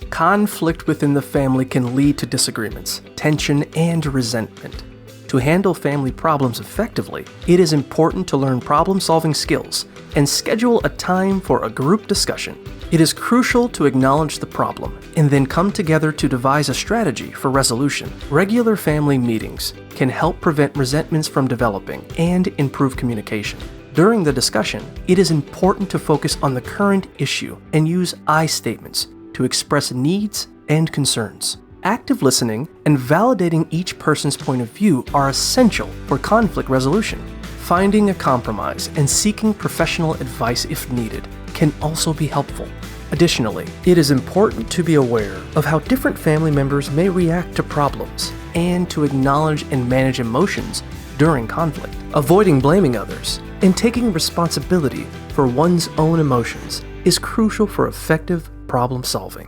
Conflict within the family can lead to disagreements, tension, and resentment. To handle family problems effectively, it is important to learn problem-solving skills and schedule a time for a group discussion. It is crucial to acknowledge the problem and then come together to devise a strategy for resolution. Regular family meetings can help prevent resentments from developing and improve communication. During the discussion, it is important to focus on the current issue and use I statements to express needs and concerns. Active listening and validating each person's point of view are essential for conflict resolution. Finding a compromise and seeking professional advice if needed can also be helpful. Additionally, it is important to be aware of how different family members may react to problems and to acknowledge and manage emotions during conflict. Avoiding blaming others and taking responsibility for one's own emotions is crucial for effective problem solving.